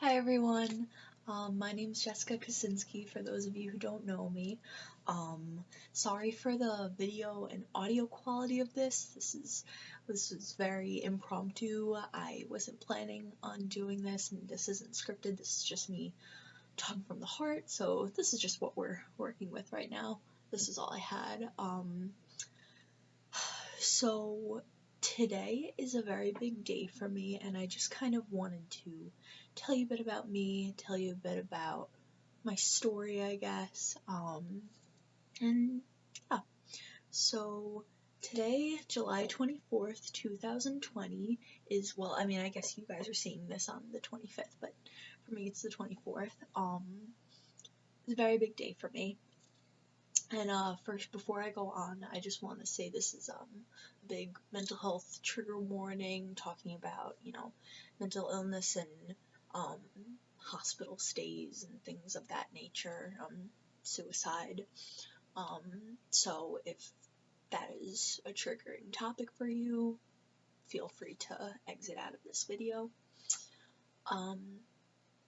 Hi everyone, my name's Jessica Kosinski for those of you who don't know me. Sorry for the video and audio quality of this. This is very impromptu. I wasn't planning on doing this, and this isn't scripted. This is just me talking from the heart, so this is just what we're working with right now. This is all I had. So today is a very big day for me, and I just kind of wanted to tell you a bit about me, tell you a bit about my story, I guess. And yeah. So today, July 24th, 2020 is, well, I mean, I guess you guys are seeing this on the 25th, but for me it's the 24th. It's a very big day for me. And first, before I go on, I just want to say this is a big mental health trigger warning, talking about, mental illness and hospital stays and things of that nature, suicide. So if that is a triggering topic for you, feel free to exit out of this video.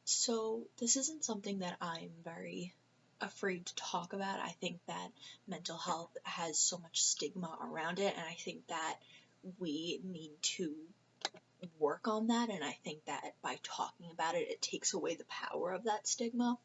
So this isn't something that I'm very afraid to talk about. I think that mental health has so much stigma around it, and I think that we need to work on that, and I think that by talking about it, it takes away the power of that stigma.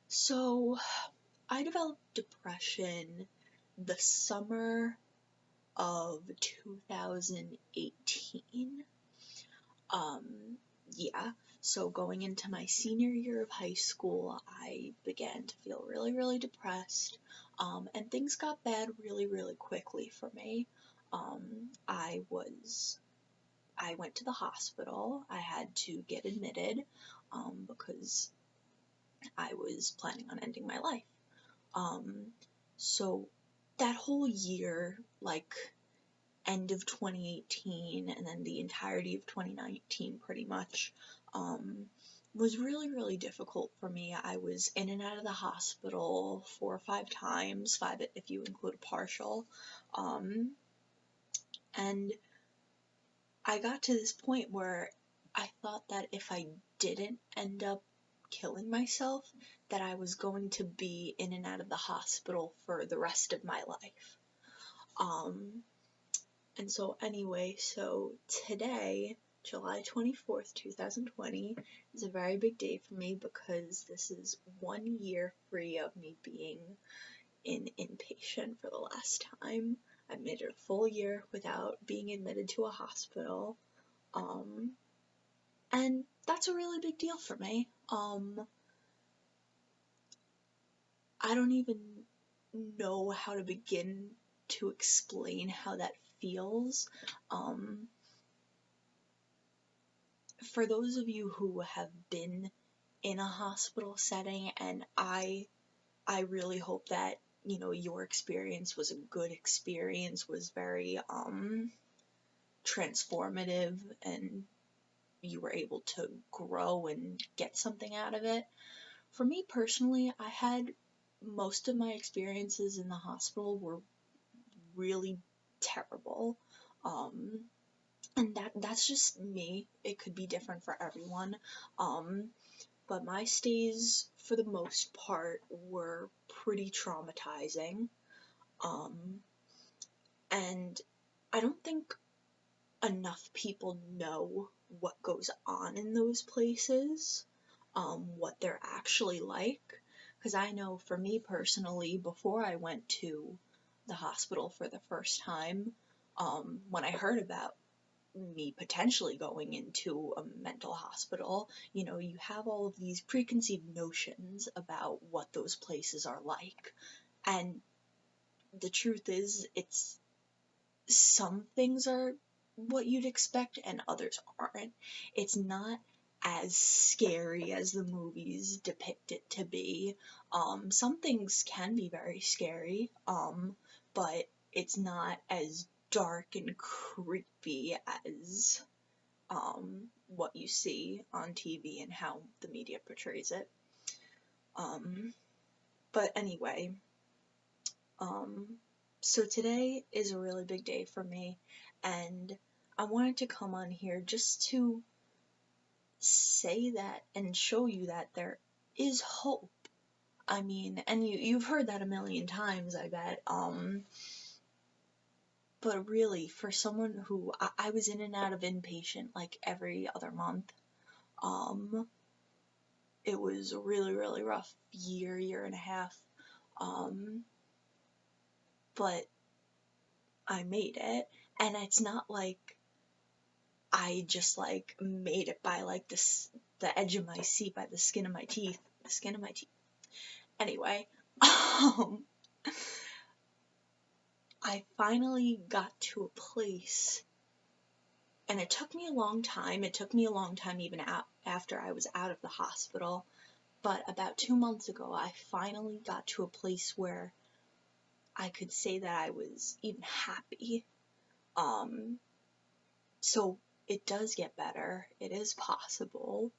So I developed depression the summer of 2018. Yeah, so going into my senior year of high school, I began to feel really, really depressed, and things got bad really, really quickly for me. I went to the hospital. I had to get admitted, because I was planning on ending my life. So that whole year, like end of 2018 and then the entirety of 2019 pretty much, was really, really difficult for me. I was in and out of the hospital 4 or 5 times, 5 if you include a partial, and I got to this point where I thought that if I didn't end up killing myself, that I was going to be in and out of the hospital for the rest of my life. And so anyway, so today, July 24th, 2020, is a very big day for me because this is 1 year free of me being in inpatient for the last time. I made it a full year without being admitted to a hospital, and that's a really big deal for me. I don't even know how to begin to explain how that feels. For those of you who have been in a hospital setting, and I really hope that, your experience was a good experience, was very transformative, and you were able to grow and get something out of it. For me personally, I had most of my experiences in the hospital were really terrible. And that's just me. It could be different for everyone. But my stays, for the most part, were pretty traumatizing. And I don't think enough people know what goes on in those places, what they're actually like. Because I know for me personally, before I went to the hospital for the first time, when I heard about me potentially going into a mental hospital, you have all of these preconceived notions about what those places are like. And the truth is, some things are what you'd expect and others aren't. It's not as scary as the movies depict it to be. Some things can be very scary, but it's not as dark and creepy as what you see on TV and how the media portrays it. But anyway, so today is a really big day for me, and I wanted to come on here just to say say that and show you that there is hope. I mean, and you've heard that a million times, I bet. But really, for someone who I was in and out of inpatient like every other month, it was a really, really rough year and a half. But I made it, and it's not like I just like made it by like the edge of my seat, by the skin of my teeth. The skin of my teeth. Anyway, I finally got to a place, and it took me a long time. It took me a long time even after I was out of the hospital. But about 2 months ago, I finally got to a place where I could say that I was even happy. So it does get better. It is possible.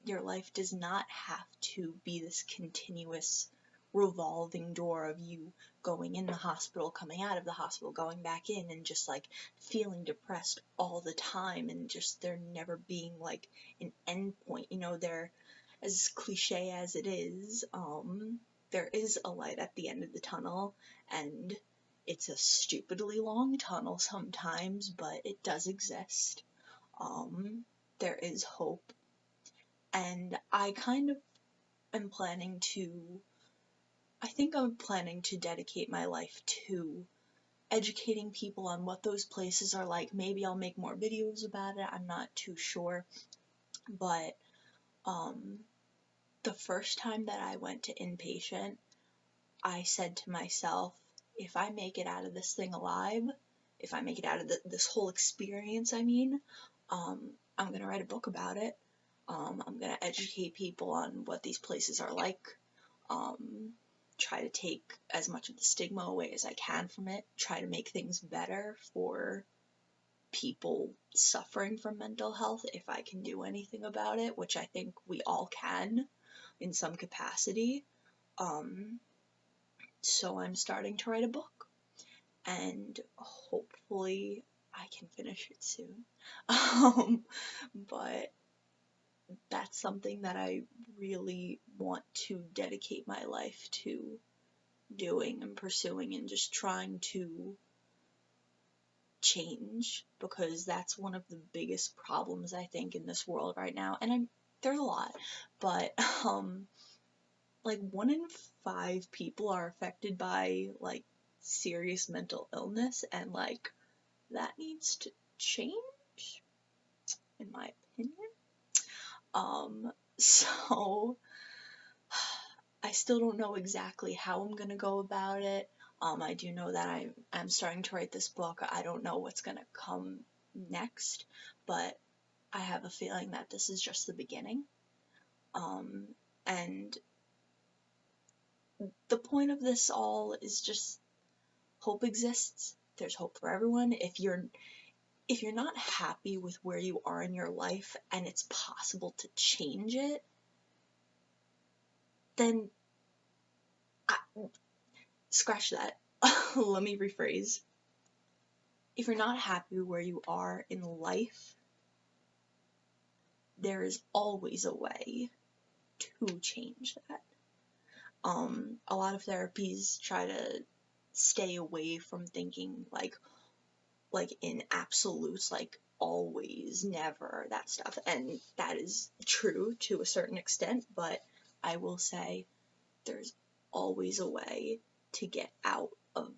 Your life does not have to be this continuous revolving door of you going in the hospital, coming out of the hospital, going back in, and just like feeling depressed all the time, and just there never being like an end point. You know, there, as cliche as it is, there is a light at the end of the tunnel, and it's a stupidly long tunnel sometimes, but it does exist. There is hope, and I kind of am planning to, I think I'm planning to dedicate my life to educating people on what those places are like. Maybe I'll make more videos about it, I'm not too sure, but the first time that I went to inpatient, I said to myself, if I make it out of this thing alive, if I make it out of this whole experience, I mean, I'm going to write a book about it. I'm going to educate people on what these places are like, try to take as much of the stigma away as I can from it, try to make things better for people suffering from mental health if I can do anything about it, which I think we all can in some capacity. So I'm starting to write a book, and hopefully I can finish it soon. But that's something that I really want to dedicate my life to doing and pursuing, and just trying to change, because that's one of the biggest problems I think in this world right now. And there's a lot, but like 1 in 5 people are affected by like serious mental illness, and like that needs to change, in my opinion. So I still don't know exactly how I'm gonna go about it. I do know that I'm starting to write this book. I don't know what's gonna come next, but I have a feeling that this is just the beginning. And the point of this all is just hope exists. There's hope for everyone. If you're not happy with where you are in your life and it's possible to change it, then scratch that. Let me rephrase. If you're not happy where you are in life, there is always a way to change that. A lot of therapies try to stay away from thinking like in absolutes, like always, never, that stuff, and that is true to a certain extent, but I will say there's always a way to get out of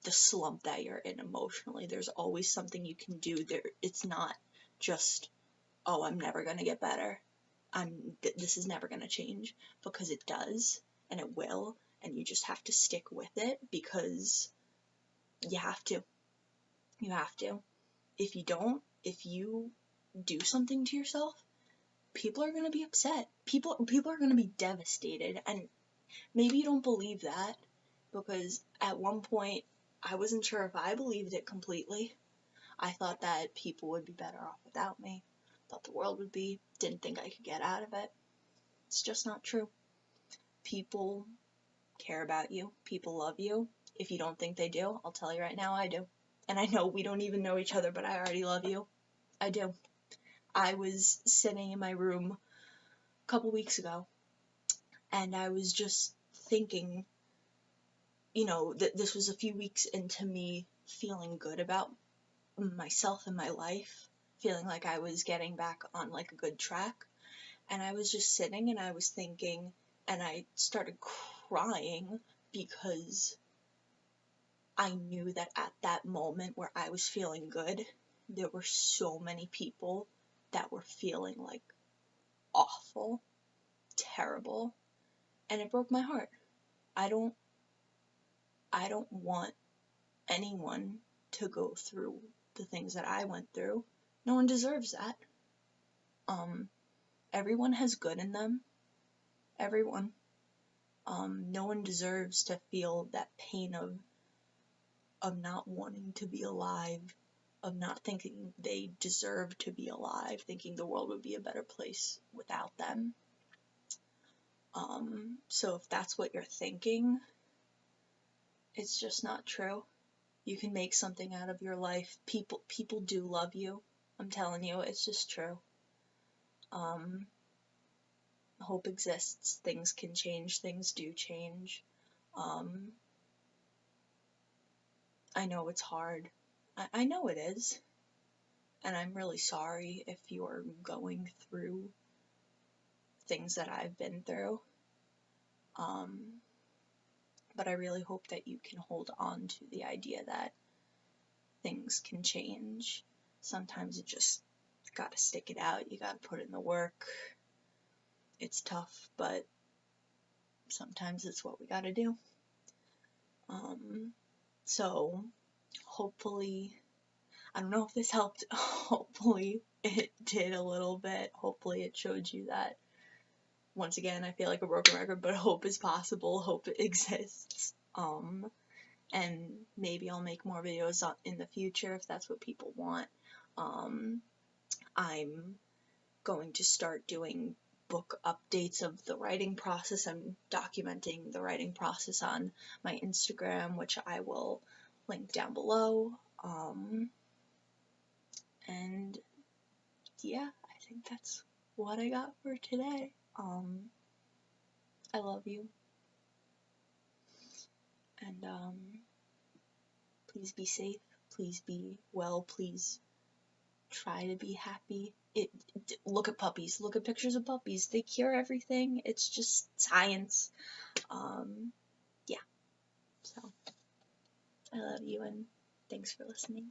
the slump that you're in emotionally. There's always something you can do there. It's not just, oh, I'm never gonna get better, this is never gonna change, because it does, and it will, and you just have to stick with it, because you have to. If you don't, if you do something to yourself, people are gonna be upset. People are gonna be devastated, and maybe you don't believe that, because at one point I wasn't sure if I believed it completely. I thought that people would be better off without me. Thought the world would be. Didn't think I could get out of it. It's just not true. People care about you. People love you. If you don't think they do, I'll tell you right now, I do. And I know we don't even know each other, but I already love you. I do. I was sitting in my room a couple weeks ago, and I was just thinking, that this was a few weeks into me feeling good about myself and my life, feeling like I was getting back on like a good track. And I was just sitting and I was thinking, and I started crying because I knew that at that moment where I was feeling good, there were so many people that were feeling like awful, terrible, and it broke my heart. I don't want anyone to go through the things that I went through. No one deserves that. Everyone has good in them. Everyone. No one deserves to feel that pain of not wanting to be alive, of not thinking they deserve to be alive, thinking the world would be a better place without them. So if that's what you're thinking, it's just not true. You can make something out of your life. People do love you. I'm telling you, it's just true. Hope exists. Things can change. Things do change. I know it's hard. I know it is. And I'm really sorry if you're going through things that I've been through. But I really hope that you can hold on to the idea that things can change. Sometimes you just gotta stick it out. You gotta put in the work. It's tough, but sometimes it's what we gotta do. So hopefully, I don't know if this helped. Hopefully it did a little bit. Hopefully it showed you that, once again, I feel like a broken record, but hope is possible. Hope exists. And maybe I'll make more videos in the future if that's what people want. I'm going to start doing book updates of the writing process. I'm documenting the writing process on my Instagram, which I will link down below. And yeah, I think that's what I got for today. I love you. And please be safe. Please be well. Please try to be happy. Look at puppies. Look at pictures of puppies. They cure everything. It's just science. Yeah. So I love you and thanks for listening.